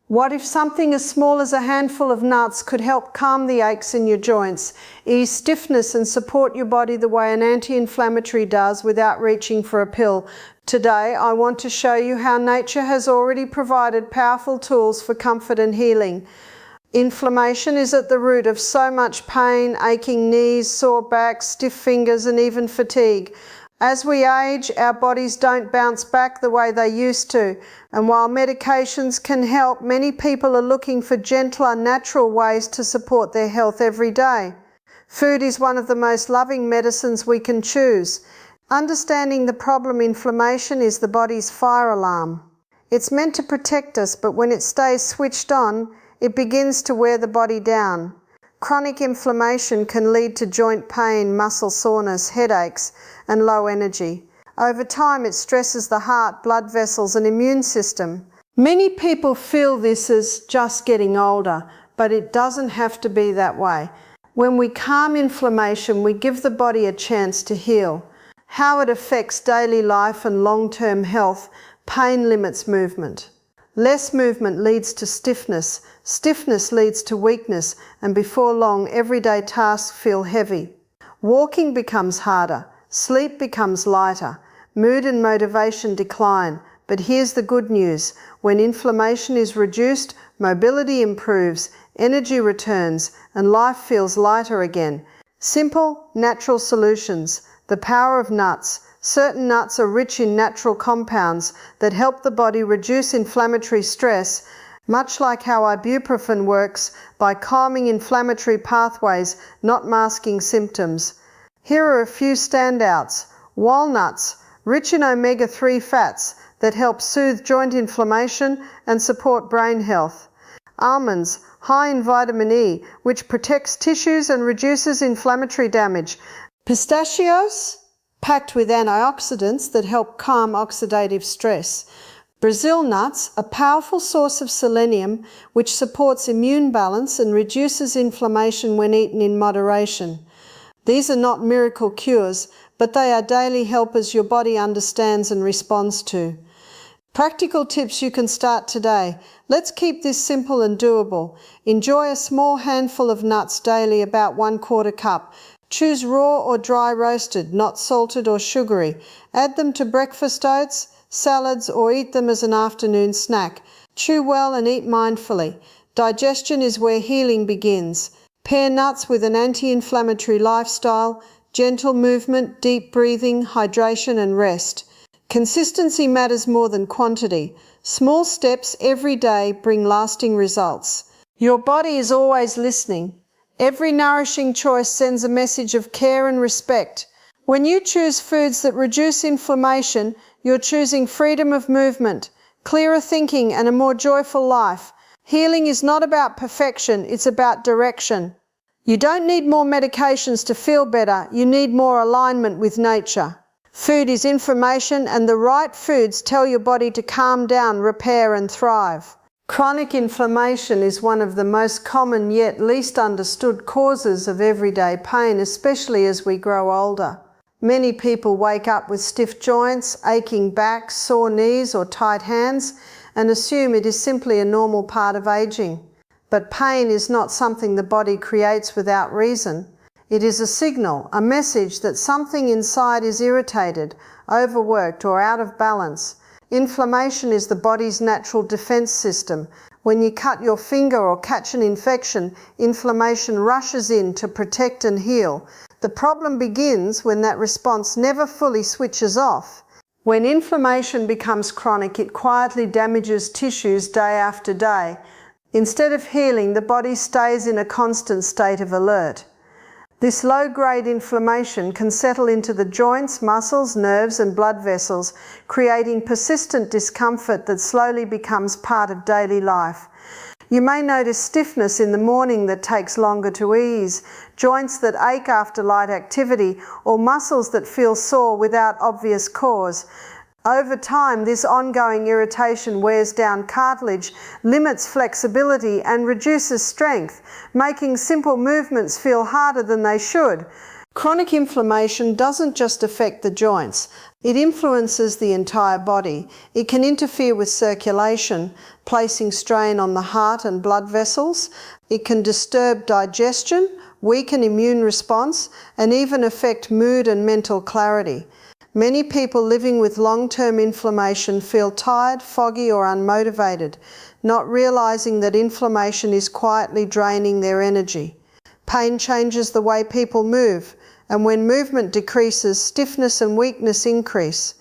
What if something as small as a handful of nuts could help calm the aches in your joints, ease stiffness and support your body the way an anti-inflammatory does without reaching for a pill? Today, I want to show you how nature has already provided powerful tools for comfort and healing. Inflammation is at the root of so much pain, aching knees, sore backs, stiff fingers, and even fatigue. As we age, our bodies don't bounce back the way they used to, and while medications can help, many people are looking for gentler, natural ways to support their health every day. Food is one of the most loving medicines we can choose. Understanding the problem inflammation is the body's fire alarm. It's meant to protect us, but when it stays switched on, it begins to wear the body down. Chronic inflammation can lead to joint pain, muscle soreness, headaches, and low energy. Over time, it stresses the heart, blood vessels, and immune system. Many people feel this as just getting older, but it doesn't have to be that way. When we calm inflammation, we give the body a chance to heal. How it affects daily life and long-term health: pain limits movement. Less movement leads to stiffness. Stiffness leads to weakness, and before long, everyday tasks feel heavy. Walking becomes harder. Sleep becomes lighter. Mood and motivation decline. But here's the good news. When inflammation is reduced, mobility improves, energy returns, and life feels lighter again. Simple, natural solutions. The power of nuts. Certain nuts are rich in natural compounds that help the body reduce inflammatory stress, much like how ibuprofen works by calming inflammatory pathways, not masking symptoms. Here are a few standouts. Walnuts, rich in omega-3 fats that help soothe joint inflammation and support brain health. Almonds, high in vitamin E, which protects tissues and reduces inflammatory damage. Pistachios, packed with antioxidants that help calm oxidative stress. Brazil nuts, a powerful source of selenium which supports immune balance and reduces inflammation when eaten in moderation. These are not miracle cures, but they are daily helpers your body understands and responds to. Practical tips you can start today. Let's keep this simple and doable. Enjoy a small handful of nuts daily, about 1/4 cup. Choose raw or dry roasted, not salted or sugary. Add them to breakfast oats, salads, or eat them as an afternoon snack. Chew well and eat mindfully. Digestion is where healing begins. Pair nuts with an anti-inflammatory lifestyle, gentle movement, deep breathing, hydration, and rest. Consistency matters more than quantity. Small steps every day bring lasting results. Your body is always listening. Every nourishing choice sends a message of care and respect. When you choose foods that reduce inflammation, you're choosing freedom of movement, clearer thinking, and a more joyful life. Healing is not about perfection, it's about direction. You don't need more medications to feel better, you need more alignment with nature. Food is information, and the right foods tell your body to calm down, repair, and thrive. Chronic inflammation is one of the most common yet least understood causes of everyday pain, especially as we grow older. Many people wake up with stiff joints, aching backs, sore knees, or tight hands, and assume it is simply a normal part of aging. But pain is not something the body creates without reason. It is a signal, a message that something inside is irritated, overworked, or out of balance. Inflammation is the body's natural defense system. When you cut your finger or catch an infection, inflammation rushes in to protect and heal. The problem begins when that response never fully switches off. When inflammation becomes chronic, it quietly damages tissues day after day. Instead of healing, the body stays in a constant state of alert. This low-grade inflammation can settle into the joints, muscles, nerves, and blood vessels, creating persistent discomfort that slowly becomes part of daily life. You may notice stiffness in the morning that takes longer to ease, joints that ache after light activity, or muscles that feel sore without obvious cause. Over time, this ongoing irritation wears down cartilage, limits flexibility, and reduces strength, making simple movements feel harder than they should. Chronic inflammation doesn't just affect the joints, it influences the entire body. It can interfere with circulation, placing strain on the heart and blood vessels. It can disturb digestion, weaken immune response, and even affect mood and mental clarity. Many people living with long-term inflammation feel tired, foggy, or unmotivated, not realizing that inflammation is quietly draining their energy. Pain changes the way people move, and when movement decreases, stiffness and weakness increase.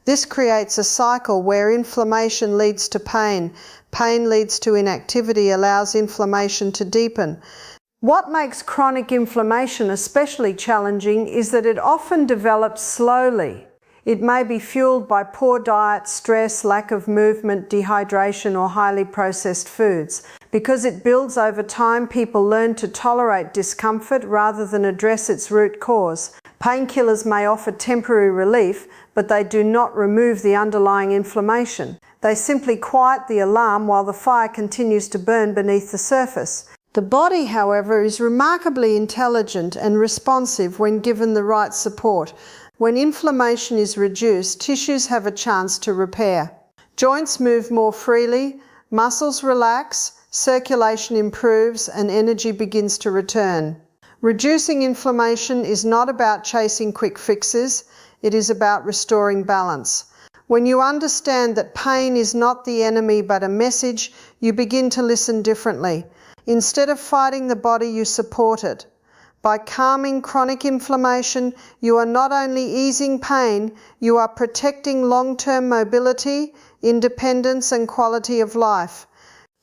This creates a cycle where inflammation leads to pain. Pain leads to inactivity, allows inflammation to deepen. What makes chronic inflammation especially challenging is that it often develops slowly. It may be fueled by poor diet, stress, lack of movement, dehydration, or highly processed foods. Because it builds over time, people learn to tolerate discomfort rather than address its root cause. Painkillers may offer temporary relief, but they do not remove the underlying inflammation. They simply quiet the alarm while the fire continues to burn beneath the surface. The body, however, is remarkably intelligent and responsive when given the right support. When inflammation is reduced, tissues have a chance to repair. Joints move more freely, muscles relax, circulation improves, and energy begins to return. Reducing inflammation is not about chasing quick fixes, it is about restoring balance. When you understand that pain is not the enemy but a message, you begin to listen differently. Instead of fighting the body, you support it. By calming chronic inflammation, you are not only easing pain, you are protecting long-term mobility, independence, and quality of life.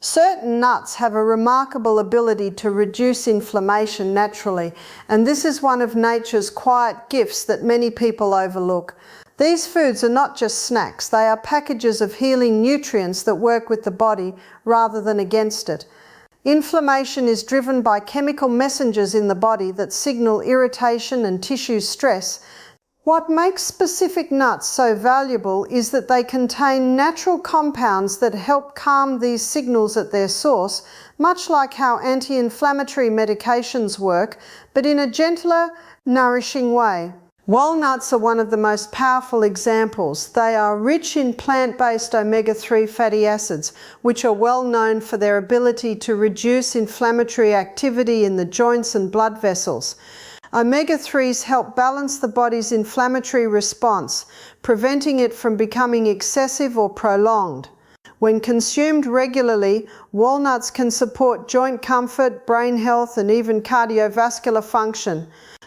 Certain nuts have a remarkable ability to reduce inflammation naturally, and this is one of nature's quiet gifts that many people overlook. These foods are not just snacks, they are packages of healing nutrients that work with the body rather than against it. Inflammation is driven by chemical messengers in the body that signal irritation and tissue stress. What makes specific nuts so valuable is that they contain natural compounds that help calm these signals at their source, much like how anti-inflammatory medications work, but in a gentler, nourishing way. Walnuts are one of the most powerful examples. They are rich in plant-based omega-3 fatty acids, which are well known for their ability to reduce inflammatory activity in the joints and blood vessels. Omega-3s help balance the body's inflammatory response, preventing it from becoming excessive or prolonged. When consumed regularly, walnuts can support joint comfort, brain health, and even cardiovascular function.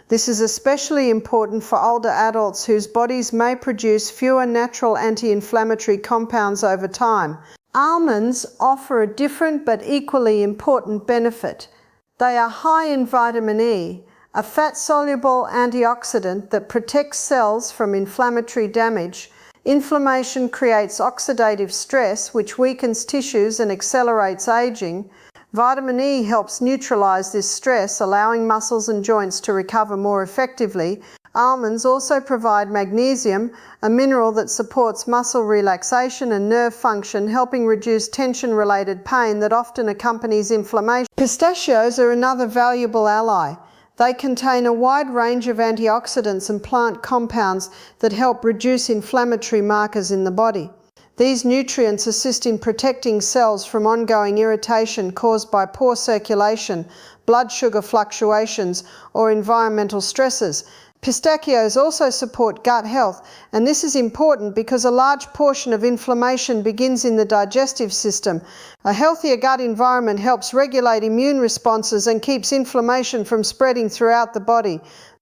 This is especially important for older adults whose bodies may produce fewer natural anti-inflammatory compounds over time. Almonds offer a different but equally important benefit. They are high in vitamin E, a fat-soluble antioxidant that protects cells from inflammatory damage. Inflammation creates oxidative stress, which weakens tissues and accelerates aging. Vitamin E helps neutralize this stress, allowing muscles and joints to recover more effectively. Almonds also provide magnesium, a mineral that supports muscle relaxation and nerve function, helping reduce tension-related pain that often accompanies inflammation. Pistachios are another valuable ally. They contain a wide range of antioxidants and plant compounds that help reduce inflammatory markers in the body. These nutrients assist in protecting cells from ongoing irritation caused by poor circulation, blood sugar fluctuations, or environmental stresses. Pistachios also support gut health, and this is important because a large portion of inflammation begins in the digestive system. A healthier gut environment helps regulate immune responses and keeps inflammation from spreading throughout the body.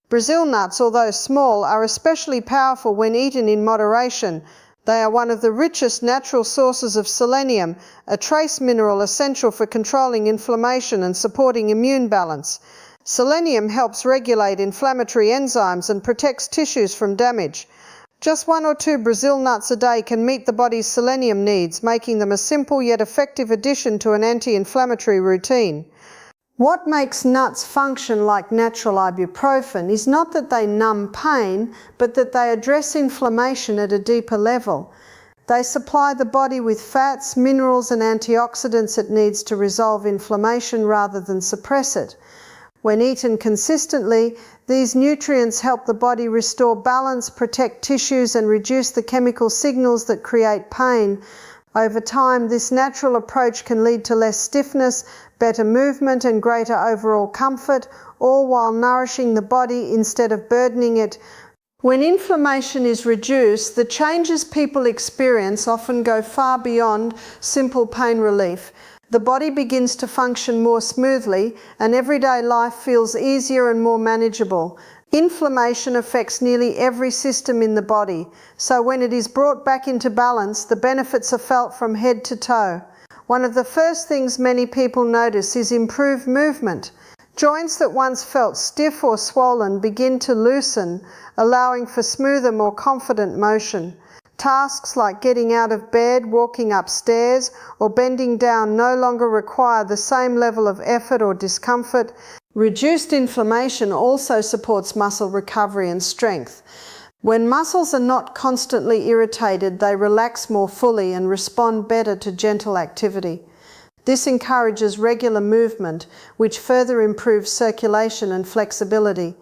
Brazil nuts, although small, are especially powerful when eaten in moderation. They are one of the richest natural sources of selenium, a trace mineral essential for controlling inflammation and supporting immune balance. Selenium helps regulate inflammatory enzymes and protects tissues from damage. Just 1 or 2 Brazil nuts a day can meet the body's selenium needs, making them a simple yet effective addition to an anti-inflammatory routine. What makes nuts function like natural ibuprofen is not that they numb pain, but that they address inflammation at a deeper level. They supply the body with fats, minerals, and antioxidants it needs to resolve inflammation rather than suppress it. When eaten consistently, These nutrients help the body restore balance, protect tissues, and reduce the chemical signals that create pain. Over time, this natural approach can lead to less stiffness, better movement, and greater overall comfort, all while nourishing the body instead of burdening it. When inflammation is reduced, the changes people experience often go far beyond simple pain relief. The body begins to function more smoothly, and everyday life feels easier and more manageable. Inflammation affects nearly every system in the body, so when it is brought back into balance, the benefits are felt from head to toe. One of the first things many people notice is improved movement. Joints that once felt stiff or swollen begin to loosen, allowing for smoother, more confident motion. Tasks like getting out of bed, walking upstairs, or bending down no longer require the same level of effort or discomfort. Reduced inflammation also supports muscle recovery and strength. When muscles are not constantly irritated, they relax more fully and respond better to gentle activity. This encourages regular movement, which further improves circulation and flexibility.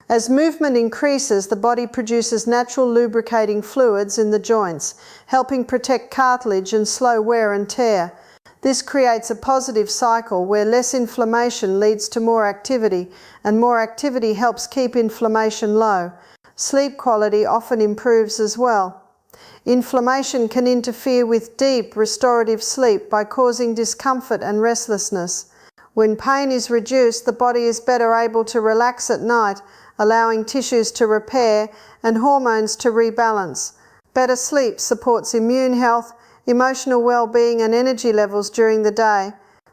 As movement increases, the body produces natural lubricating fluids in the joints, helping protect cartilage and slow wear and tear. This creates a positive cycle where less inflammation leads to more activity, and more activity helps keep inflammation low. Sleep quality often improves as well. Inflammation can interfere with deep, restorative sleep by causing discomfort and restlessness. When pain is reduced, the body is better able to relax at night, allowing tissues to repair and hormones to rebalance. Better sleep supports immune health, emotional well-being, and energy levels during the day.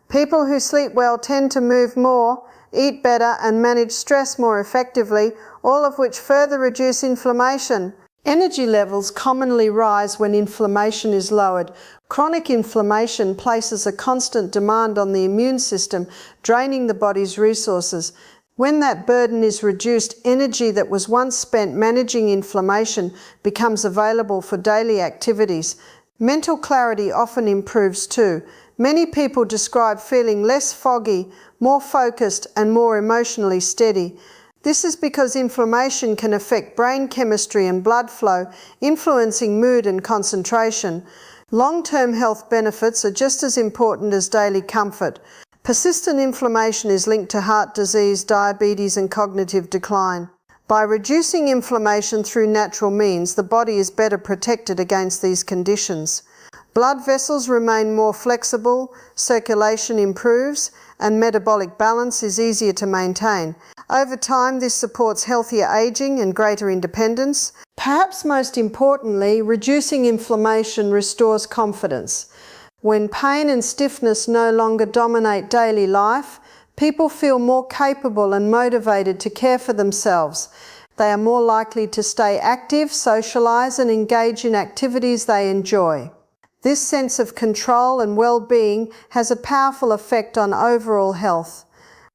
People who sleep well tend to move more, eat better, and manage stress more effectively, all of which further reduce inflammation. Energy levels commonly rise when inflammation is lowered. Chronic inflammation places a constant demand on the immune system, draining the body's resources. When that burden is reduced, energy that was once spent managing inflammation becomes available for daily activities. Mental clarity often improves too. Many people describe feeling less foggy, more focused, and more emotionally steady. This is because inflammation can affect brain chemistry and blood flow, influencing mood and concentration. Long-term health benefits are just as important as daily comfort. Persistent inflammation is linked to heart disease, diabetes, and cognitive decline. By reducing inflammation through natural means, the body is better protected against these conditions. Blood vessels remain more flexible, circulation improves, and metabolic balance is easier to maintain. Over time, this supports healthier aging and greater independence. Perhaps most importantly, reducing inflammation restores confidence. When pain and stiffness no longer dominate daily life, people feel more capable and motivated to care for themselves. They are more likely to stay active, socialize, and engage in activities they enjoy. This sense of control and well-being has a powerful effect on overall health.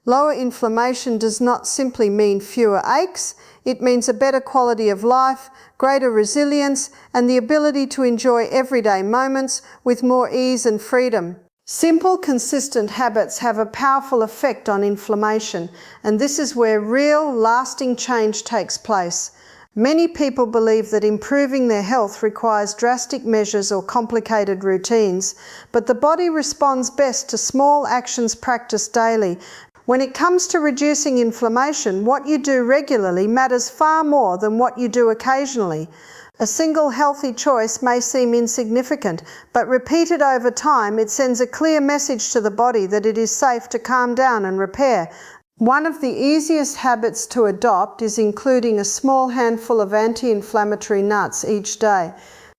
Lower inflammation does not simply mean fewer aches, it means a better quality of life, greater resilience, and the ability to enjoy everyday moments with more ease and freedom. Simple, consistent habits have a powerful effect on inflammation, and this is where real, lasting change takes place. Many people believe that improving their health requires drastic measures or complicated routines, but the body responds best to small actions practiced daily. When it comes to reducing inflammation, what you do regularly matters far more than what you do occasionally. A single healthy choice may seem insignificant, but repeated over time, it sends a clear message to the body that it is safe to calm down and repair. One of the easiest habits to adopt is including a small handful of anti-inflammatory nuts each day.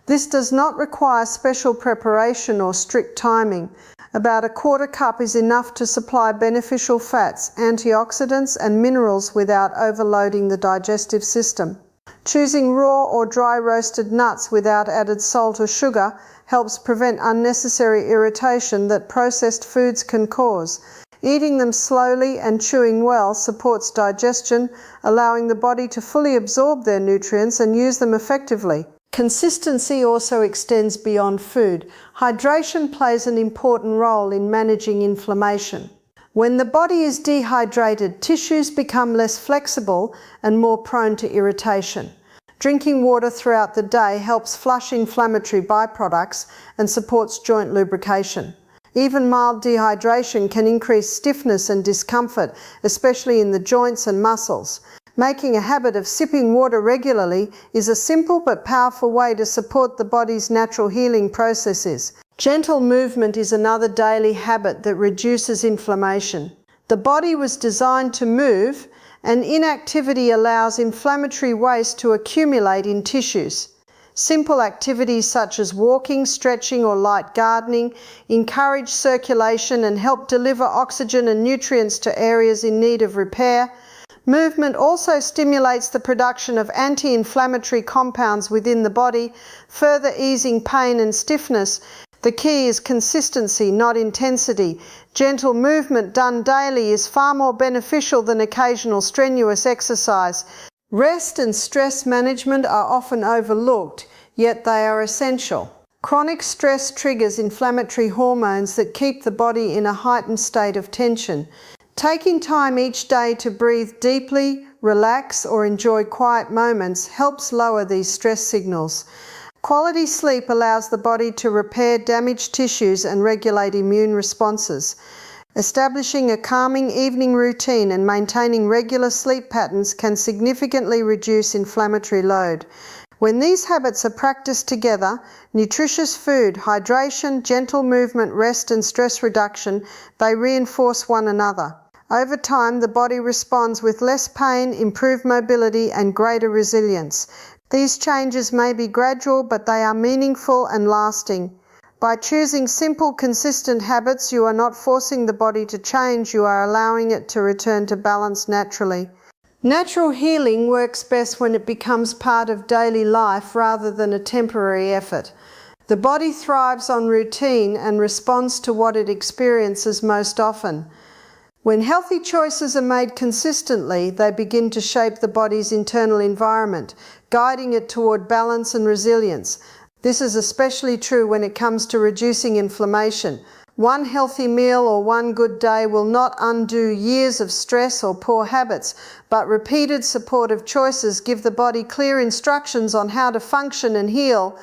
This does not require special preparation or strict timing. About a quarter cup is enough to supply beneficial fats, antioxidants, and minerals without overloading the digestive system. Choosing raw or dry roasted nuts without added salt or sugar helps prevent unnecessary irritation that processed foods can cause. Eating them slowly and chewing well supports digestion, allowing the body to fully absorb their nutrients and use them effectively. Consistency also extends beyond food. Hydration plays an important role in managing inflammation. When the body is dehydrated, tissues become less flexible and more prone to irritation. Drinking water throughout the day helps flush inflammatory byproducts and supports joint lubrication. Even mild dehydration can increase stiffness and discomfort, especially in the joints and muscles. Making a habit of sipping water regularly is a simple but powerful way to support the body's natural healing processes. Gentle movement is another daily habit that reduces inflammation. The body was designed to move, and inactivity allows inflammatory waste to accumulate in tissues. Simple activities such as walking, stretching, or light gardening encourage circulation and help deliver oxygen and nutrients to areas in need of repair. Movement also stimulates the production of anti-inflammatory compounds within the body, further easing pain and stiffness. The key is consistency, not intensity. Gentle movement done daily is far more beneficial than occasional strenuous exercise. Rest and stress management are often overlooked, yet they are essential. Chronic stress triggers inflammatory hormones that keep the body in a heightened state of tension. Taking time each day to breathe deeply, relax, or enjoy quiet moments helps lower these stress signals. Quality sleep allows the body to repair damaged tissues and regulate immune responses. Establishing a calming evening routine and maintaining regular sleep patterns can significantly reduce inflammatory load. When these habits are practiced together, nutritious food, hydration, gentle movement, rest, and stress reduction, they reinforce one another. Over time, the body responds with less pain, improved mobility, and greater resilience. These changes may be gradual, but they are meaningful and lasting. By choosing simple, consistent habits, you are not forcing the body to change, you are allowing it to return to balance naturally. Natural healing works best when it becomes part of daily life rather than a temporary effort. The body thrives on routine and responds to what it experiences most often. When healthy choices are made consistently, they begin to shape the body's internal environment, guiding it toward balance and resilience. This is especially true when it comes to reducing inflammation. One healthy meal or one good day will not undo years of stress or poor habits, but repeated supportive choices give the body clear instructions on how to function and heal.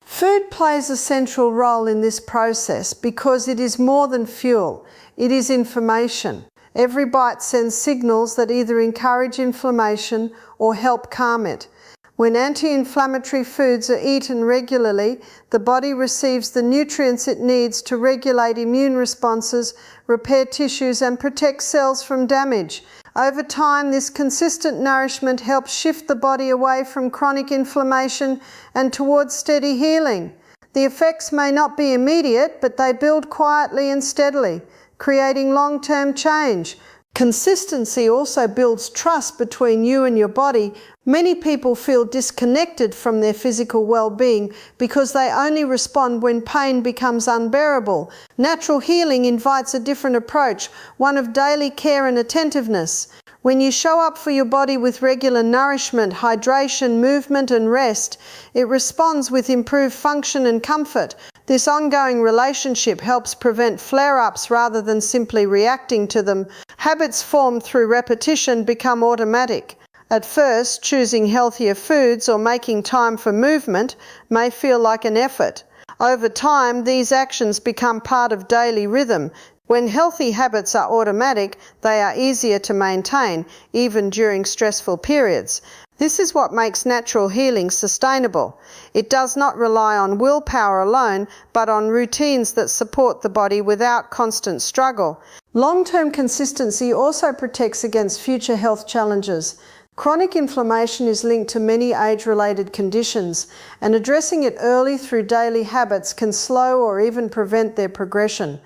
Food plays a central role in this process because it is more than fuel. It is information. Every bite sends signals that either encourage inflammation or help calm it. When anti-inflammatory foods are eaten regularly, the body receives the nutrients it needs to regulate immune responses, repair tissues, and protect cells from damage. Over time, this consistent nourishment helps shift the body away from chronic inflammation and towards steady healing. The effects may not be immediate, but they build quietly and steadily, creating long-term change. Consistency also builds trust between you and your body. Many people feel disconnected from their physical well-being because they only respond when pain becomes unbearable. Natural healing invites a different approach, one of daily care and attentiveness. When you show up for your body with regular nourishment, hydration, movement, and rest, it responds with improved function and comfort. This ongoing relationship helps prevent flare-ups rather than simply reacting to them. Habits formed through repetition become automatic. At first, choosing healthier foods or making time for movement may feel like an effort. Over time, these actions become part of daily rhythm. When healthy habits are automatic, they are easier to maintain, even during stressful periods. This is what makes natural healing sustainable. It does not rely on willpower alone, but on routines that support the body without constant struggle. Long-term consistency also protects against future health challenges. Chronic inflammation is linked to many age-related conditions, and addressing it early through daily habits can slow or even prevent their progression.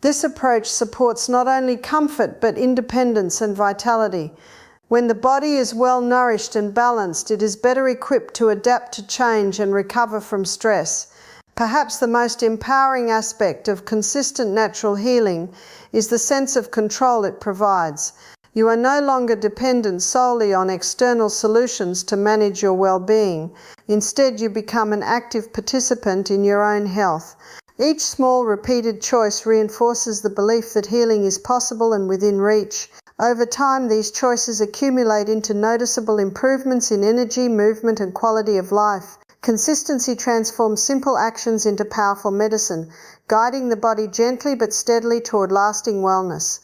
This approach supports not only comfort but independence and vitality. When the body is well nourished and balanced, it is better equipped to adapt to change and recover from stress. Perhaps the most empowering aspect of consistent natural healing is the sense of control it provides. You are no longer dependent solely on external solutions to manage your well-being. Instead, you become an active participant in your own health. Each small repeated choice reinforces the belief that healing is possible and within reach. Over time, these choices accumulate into noticeable improvements in energy, movement, and quality of life. Consistency transforms simple actions into powerful medicine, guiding the body gently but steadily toward lasting wellness.